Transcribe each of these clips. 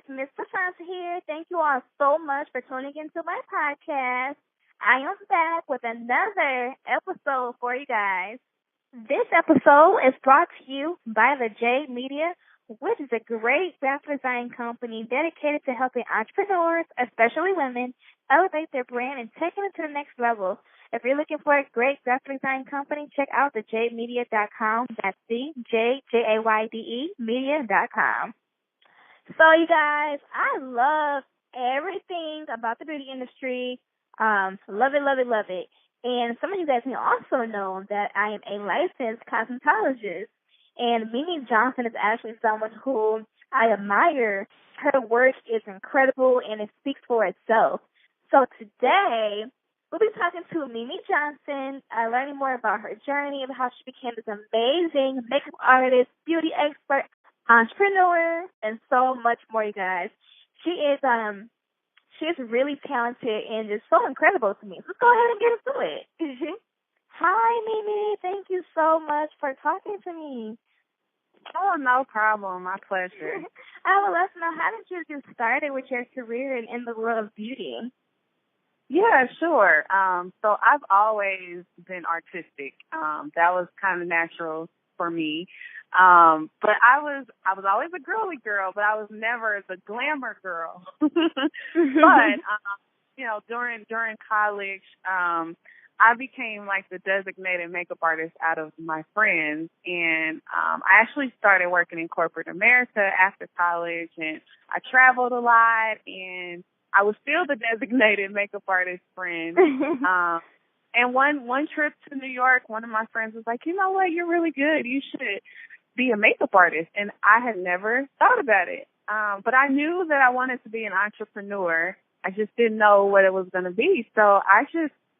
guys, Miss Sasha here. Thank you all so much for tuning into my podcast. I am back with another episode for you guys. This episode is brought to you by the J Media, which is a great graphic design company dedicated to helping entrepreneurs, especially women, elevate their brand and take it to the next level. If you're looking for a great graphic design company, check out thejmedia.com. That's the media.com. So, you guys, I love everything about the beauty industry. Love it, love it, love it. And some of you guys may also know that I am a licensed cosmetologist. And MiMi Johnson is actually someone who I admire. Her work is incredible and it speaks for itself. So today, we'll be talking to MiMi Johnson, learning more about her journey of how she became this amazing makeup artist, beauty expert, entrepreneur, and so much more, you guys. She is really talented and just so incredible to me. So let's go ahead and get into it. Hi, MiMi. Thank you so much for talking to me. Oh, no problem. My pleasure. I would love to know, how did you get started with your career in the world of beauty? Yeah, sure. So I've always been artistic. That was kind of natural for me. But I was always a girly girl, but I was never the glamour girl. But during college, I became like the designated makeup artist out of my friends, and I actually started working in corporate America after college, and I traveled a lot, and I was still the designated makeup artist friend. And one trip to New York, one of my friends was like, you know what, you're really good. You should be a makeup artist. And I had never thought about it. But I knew that I wanted to be an entrepreneur. I just didn't know what it was going to be. So I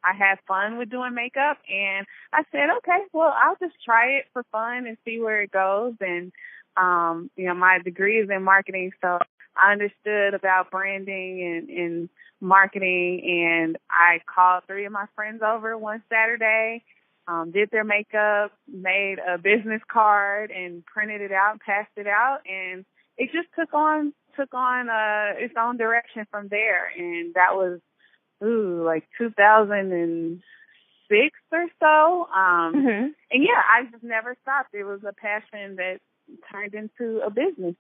had fun with doing makeup, and I said, okay, well, I'll just try it for fun and see where it goes. And, my degree is in marketing, so I understood about branding and marketing, and I called 3 of my friends over one Saturday, did their makeup, made a business card and printed it out, passed it out, and it just took on its own direction from there. And that was like 2006 or so. And yeah, I just never stopped. It was a passion that turned into a business.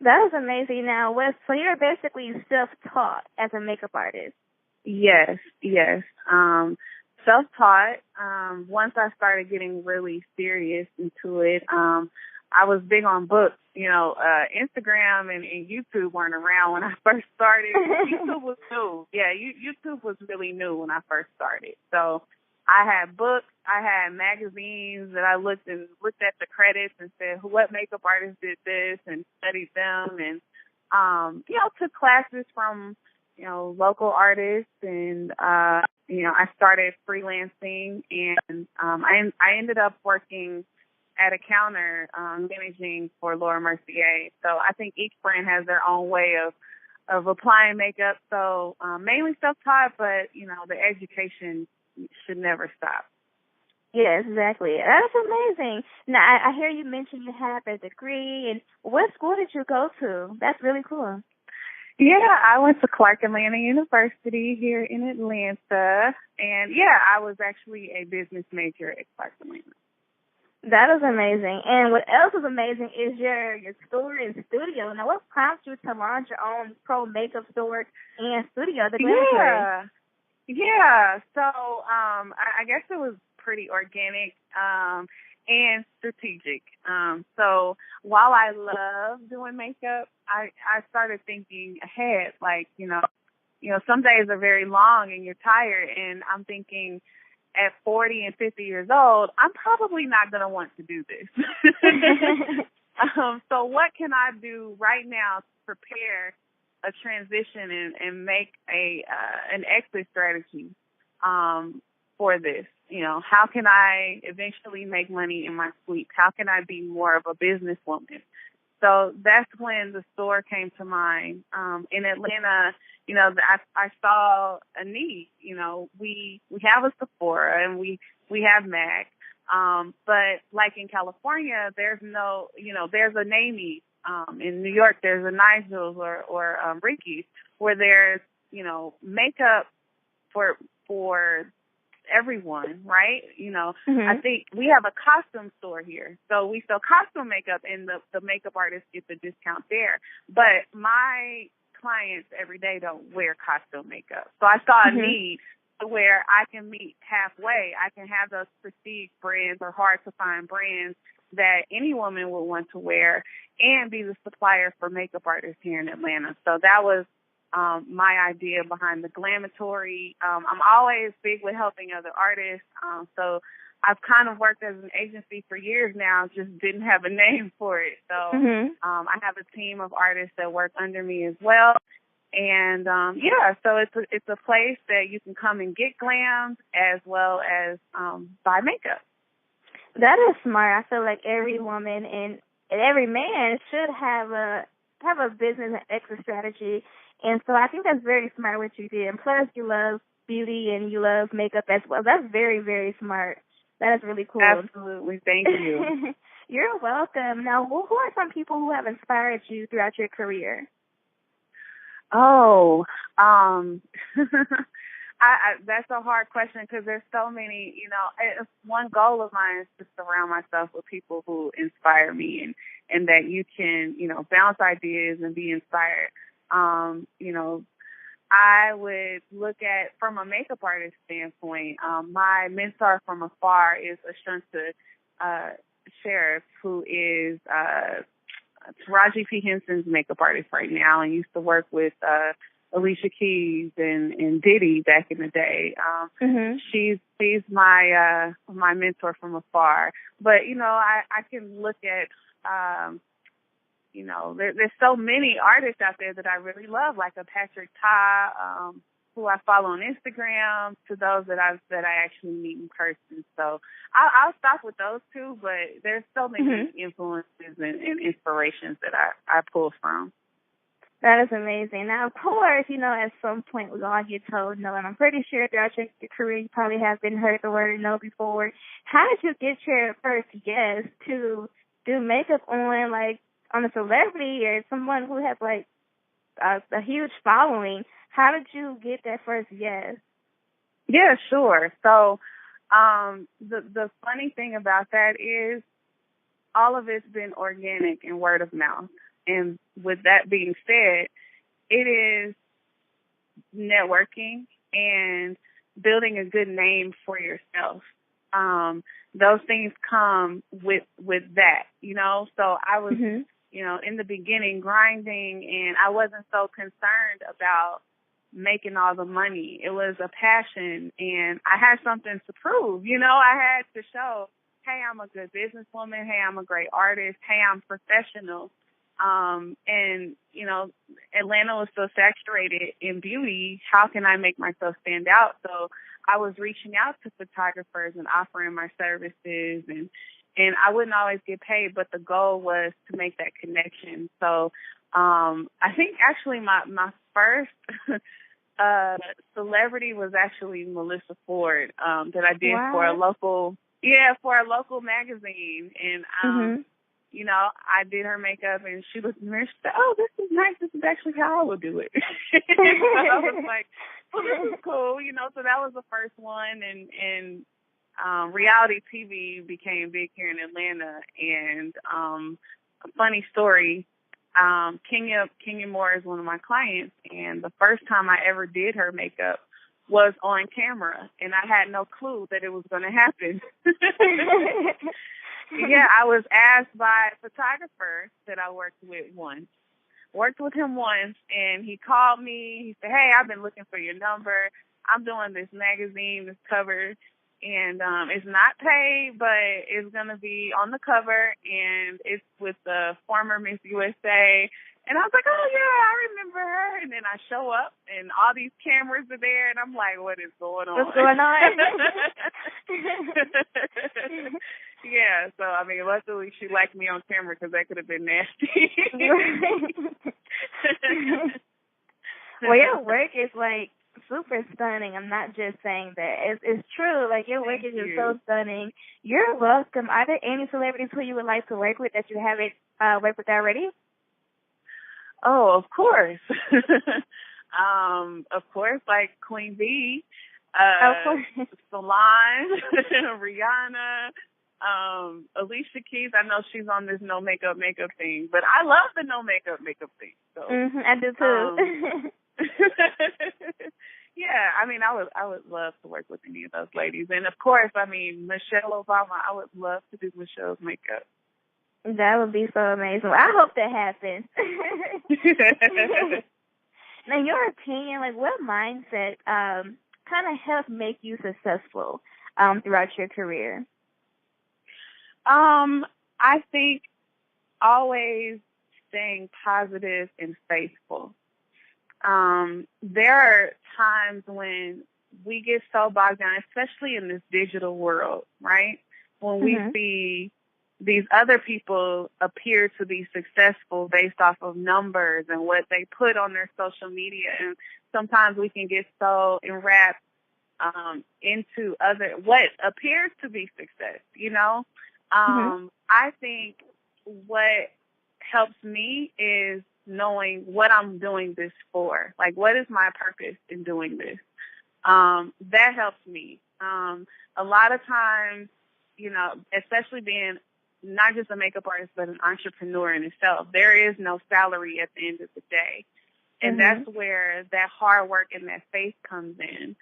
That is amazing. Now, so you're basically self-taught as a makeup artist? Yes. Self-taught. Once I started getting really serious into it, I was big on books. Instagram and YouTube weren't around when I first started. YouTube was new. Yeah, YouTube was really new when I first started. So I had books, I had magazines that I looked at the credits and said, what makeup artist did this, and studied them, and took classes from local artists, and I started freelancing, and I ended up working at a counter managing for Laura Mercier. So I think each brand has their own way of applying makeup. So mainly self-taught, but the education should never stop. Yes, exactly. That's amazing. Now, I hear you mentioned you have a degree, and what school did you go to? That's really cool. Yeah, I went to Clark Atlanta University here in Atlanta, and yeah, I was actually a business major at Clark Atlanta. That is amazing. And what else is amazing is your store and studio. Now, what prompted you to launch your own pro makeup store and studio, the Glam? Yeah. So I guess it was pretty organic and strategic. So while I love doing makeup, I started thinking ahead. Like, some days are very long and you're tired, and I'm thinking, at 40 and 50 years old, I'm probably not going to want to do this. So what can I do right now to prepare a transition and make an exit strategy for this? How can I eventually make money in my sleep? How can I be more of a businesswoman? So that's when the store came to mind. In Atlanta, I saw a need. We have a Sephora and we have MAC. But like in California, there's a NAMI in New York, there's a Nigel's or Ricky's, where there's, makeup for everyone, right? I think we have a costume store here. So we sell costume makeup, and the makeup artists get the discount there. But my clients every day don't wear costume makeup. So I saw a need to where I can meet halfway. I can have those prestige brands or hard to find brands that any woman would want to wear and be the supplier for makeup artists here in Atlanta. So that was my idea behind the Glamatory. I'm always big with helping other artists. So I've kind of worked as an agency for years now, just didn't have a name for it. So I have a team of artists that work under me as well. And so it's a place that you can come and get glammed as well as buy makeup. That is smart. I feel like every woman and every man should have a business and exit strategy. And so I think that's very smart what you did. And plus, you love beauty and you love makeup as well. That's very, very smart. That is really cool. Absolutely. Thank you. You're welcome. Now, who are some people who have inspired you throughout your career? Oh, that's a hard question because there's so many, one goal of mine is to surround myself with people who inspire me and that you can, bounce ideas and be inspired. I would look at, from a makeup artist standpoint, my mentor from afar is Ashunta Sheriff, who is Taraji P. Henson's makeup artist right now and used to work with Alicia Keys and Diddy back in the day. She's my mentor from afar. But, I can look at there's so many artists out there that I really love, like a Patrick Ta, who I follow on Instagram, to those that I actually meet in person. So I'll stop with those two, but there's so many influences and inspirations that I pull from. That is amazing. Now, of course, at some point we all get told no, and I'm pretty sure throughout your career you probably have been heard the word no before. How did you get your first yes to do makeup on a celebrity or someone who has a huge following? How did you get that first yes? Yeah, sure. So the funny thing about that is all of it's been organic and word of mouth. And with that being said, it is networking and building a good name for yourself. Those things come with that, So I was in the beginning grinding, and I wasn't so concerned about making all the money. It was a passion, and I had something to prove. I had to show, hey, I'm a good businesswoman. Hey, I'm a great artist. Hey, I'm professional. And Atlanta was so saturated in beauty. How can I make myself stand out? So I was reaching out to photographers and offering my services, and I wouldn't always get paid, but the goal was to make that connection. So I think actually my first celebrity was actually Melissa Ford that I did for a local magazine. And I did her makeup, and she looked in the mirror. She said, "Oh, this is nice. This is actually how I would do it." So I was like, "Well, this is cool," So that was the first one, and reality TV became big here in Atlanta. And a funny story, Kenya Moore is one of my clients, and the first time I ever did her makeup was on camera, and I had no clue that it was going to happen. Yeah, I was asked by a photographer that I worked with him once, and he called me. He said, "Hey, I've been looking for your number. I'm doing this magazine, this cover, and it's not paid, but it's going to be on the cover, and it's with the former Miss USA." And I was like, "Oh, yeah, I remember her." And then I show up, and all these cameras are there, and I'm like, what is going on? What's going on? Yeah, so, luckily she liked me on camera because that could have been nasty. Well, your work is, super stunning. I'm not just saying that. It's true. Your work is just so stunning. You're welcome. Are there any celebrities who you would like to work with that you haven't worked with already? Oh, of course. Of course, like Queen B, Of course. Salon, Rihanna, Alicia Keys. I know she's on this no makeup thing, but I love the no makeup thing. So I do too. yeah, I mean, I would love to work with any of those ladies, and of course, I mean, Michelle Obama. I would love to do Michelle's makeup. That would be so amazing. I hope that happens. Now, in your opinion, like, what mindset kind of helped make you successful throughout your career? I think always staying positive and faithful. There are times when we get so bogged down, especially in this digital world, right? When we see these other people appear to be successful based off of numbers and what they put on their social media. And sometimes we can get so enwrapped into what appears to be success, you know? I think what helps me is knowing what I'm doing this for. Like, what is my purpose in doing this? That helps me. A lot of times, you know, especially being not just a makeup artist, but an entrepreneur in itself, there is no salary at the end of the day. And that's where that hard work and that faith comes in.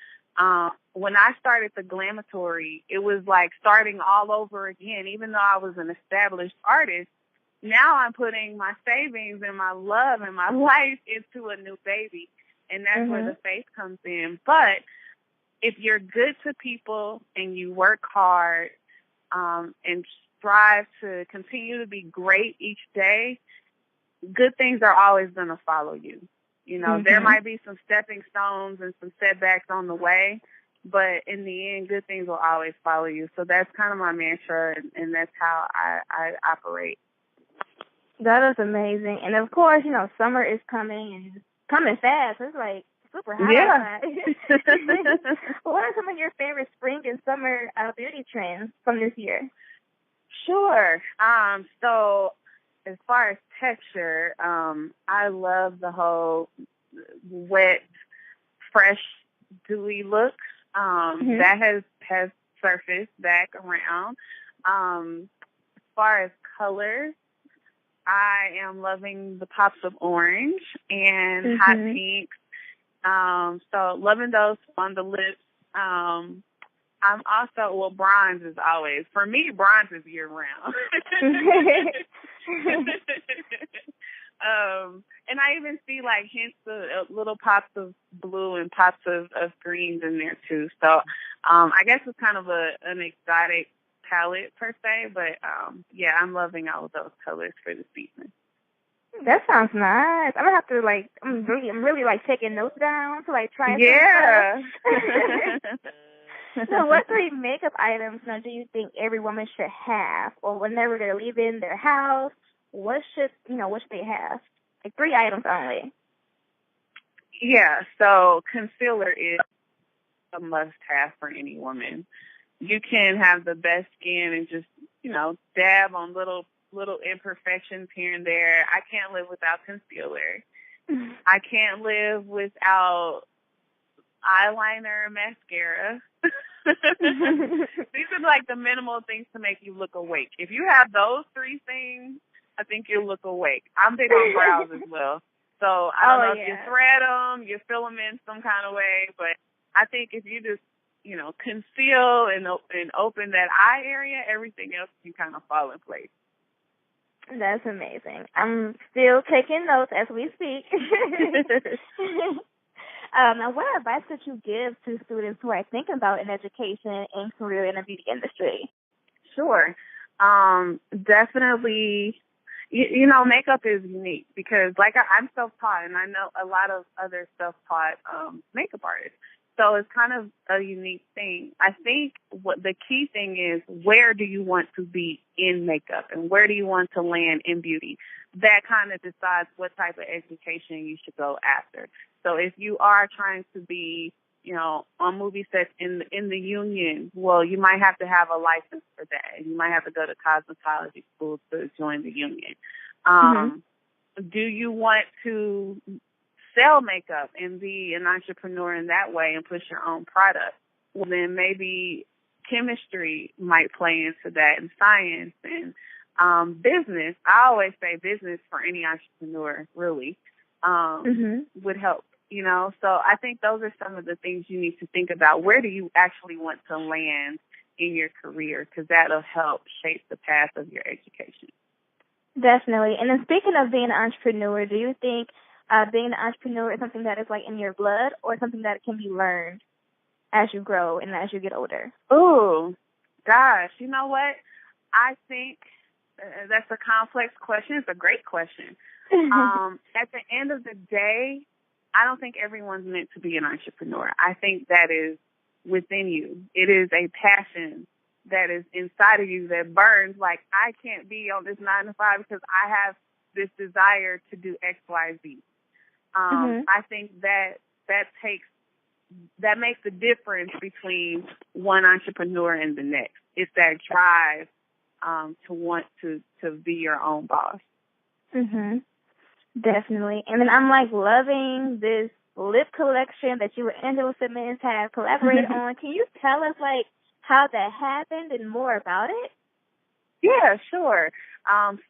When I started the Glamatory, it was like starting all over again. Even though I was an established artist, now I'm putting my savings and my love and my life into a new baby. And that's where the faith comes in. But if you're good to people and you work hard and strive to continue to be great each day, good things are always going to follow you. You know, there might be some stepping stones and some setbacks on the way, but in the end, good things will always follow you. So that's kind of my mantra, and that's how I operate. That is amazing. And of course, you know, summer is coming and it's coming fast. It's like super hot outside. What are some of your favorite spring and summer beauty trends from this year? Sure. So as far as texture, I love the whole wet, fresh, dewy look. That has surfaced back around. As far as colors, I am loving the pops of orange and hot pinks. So loving those on the lips. I'm also, well, bronze is always, for me, bronze is year round. And I even see like hints of little pops of blue and pops of greens in there too. So I guess it's kind of an exotic palette per se, but yeah, I'm loving all of those colors for the season. That sounds nice. I'm gonna have to I'm really like taking notes down to like try. Yeah. So what 3 makeup items now do you think every woman should have, or whenever they're leaving their house, what should they have? Like 3 items only. Yeah, so concealer is a must-have for any woman. You can have the best skin and just, you know, dab on little imperfections here and there. I can't live without concealer. I can't live without eyeliner, mascara. These are like the minimal things to make you look awake. If you have those 3 things, I think you'll look awake. I'm big on brows as well. So I don't know if you thread them, you fill them in some kind of way, but I think if you just, you know, conceal and open that eye area, everything else can kind of fall in place. That's amazing. I'm still taking notes as we speak. Now, what advice could you give to students who are thinking about an education and career in the beauty industry? Sure. Definitely, you know, makeup is unique because, like, I'm self-taught, and I know a lot of other self-taught makeup artists. So it's kind of a unique thing. I think what the key thing is, where do you want to be in makeup and where do you want to land in beauty? That kind of decides what type of education you should go after. So if you are trying to be, you know, on movie sets in the union, well, you might have to have a license for that. You might have to go to cosmetology school to join the union. Do you want to sell makeup and be an entrepreneur in that way and push your own product? Well, then maybe chemistry might play into that, and science and business. I always say business for any entrepreneur really would help, So I think those are some of the things you need to think about. Where do you actually want to land in your career? Because that'll help shape the path of your education. Definitely. And then speaking of being an entrepreneur, do you think being an entrepreneur is something that is like in your blood, or something that can be learned as you grow and as you get older? Oh, gosh. You know what? I think that's a complex question. It's a great question. At the end of the day, I don't think everyone's meant to be an entrepreneur. I think that is within you. It is a passion that is inside of you that burns. Like, I can't be on this 9 to 5 because I have this desire to do X, Y, Z. I think that makes the difference between one entrepreneur and the next. It's that drive to want to be your own boss. Definitely. And then I'm like loving this lip collection that you and Angela Simmons have collaborated on. Can you tell us like how that happened and more about it? Yeah, sure.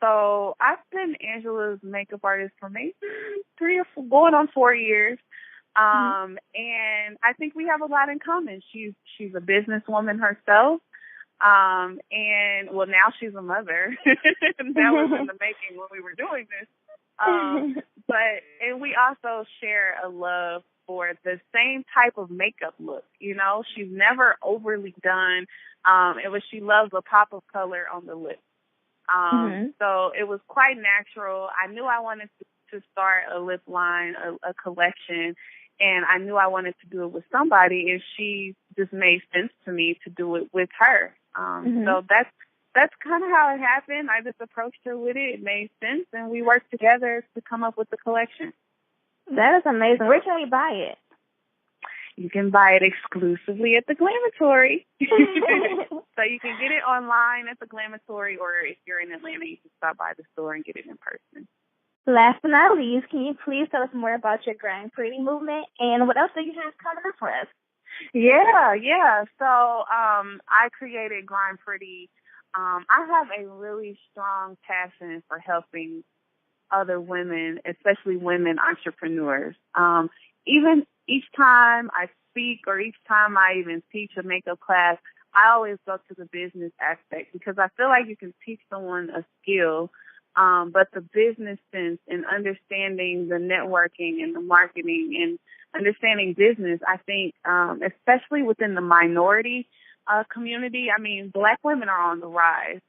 So I've been Angela's makeup artist for maybe 3 or 4, going on 4 years. And I think we have a lot in common. She's a businesswoman herself. And well, now she's a mother. That was in the making when we were doing this. And we also share a love for the same type of makeup look. She's never overly done. She loves a pop of color on the lips. So it was quite natural. I knew I wanted to start a lip line, a collection, and I knew I wanted to do it with somebody, and she just made sense to me to do it with her. So that's kind of how it happened. I just approached her with it. It made sense, and we worked together to come up with the collection. That is amazing. Where can we buy it? You can buy it exclusively at the Glamatory. So you can get it online at the Glamatory, or if you're in Atlanta, you can stop by the store and get it in person. Last but not least, can you please tell us more about your Grind Pretty movement, and what else do you have coming up for us? Yeah. So I created Grind Pretty. I have a really strong passion for helping other women, especially women entrepreneurs. Even each time I speak or each time I even teach a makeup class, I always go to the business aspect, because I feel like you can teach someone a skill, but the business sense and understanding the networking and the marketing and understanding business, I think, especially within the minority community, I mean, Black women are on the rise.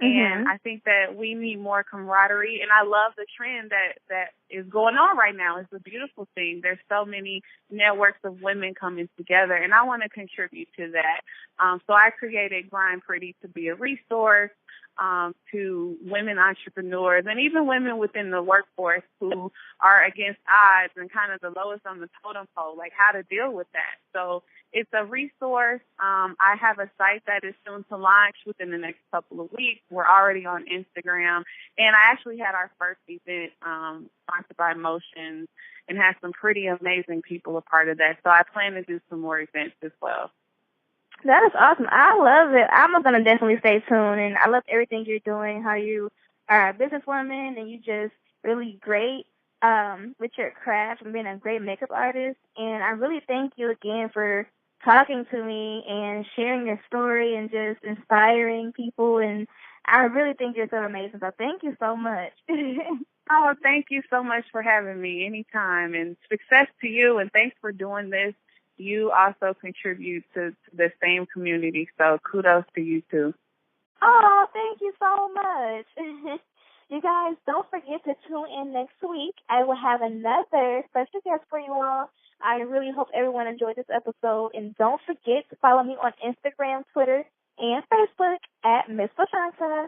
And I think that we need more camaraderie. And I love the trend that is going on right now. It's a beautiful thing. There's so many networks of women coming together, and I want to contribute to that. So I created Grind Pretty to be a resource to women entrepreneurs and even women within the workforce who are against odds and kind of the lowest on the totem pole, like how to deal with that. So it's a resource. I have a site that is soon to launch within the next couple of weeks. We're already on Instagram, and I actually had our first event sponsored by Motions and had some pretty amazing people a part of that. So I plan to do some more events as well. That is awesome. I love it. I'm going to definitely stay tuned, and I love everything you're doing, how you are a businesswoman, and you just really great with your craft and being a great makeup artist. And I really thank you again for talking to me and sharing your story and just inspiring people. And I really think you're so amazing. So thank you so much. Oh, thank you so much for having me anytime. And success to you, and thanks for doing this. You also contribute to the same community, so kudos to you too. Oh, thank you so much. You guys, don't forget to tune in next week. I will have another special guest for you all. I really hope everyone enjoyed this episode, and don't forget to follow me on Instagram, Twitter, and Facebook at Miss Lashanta.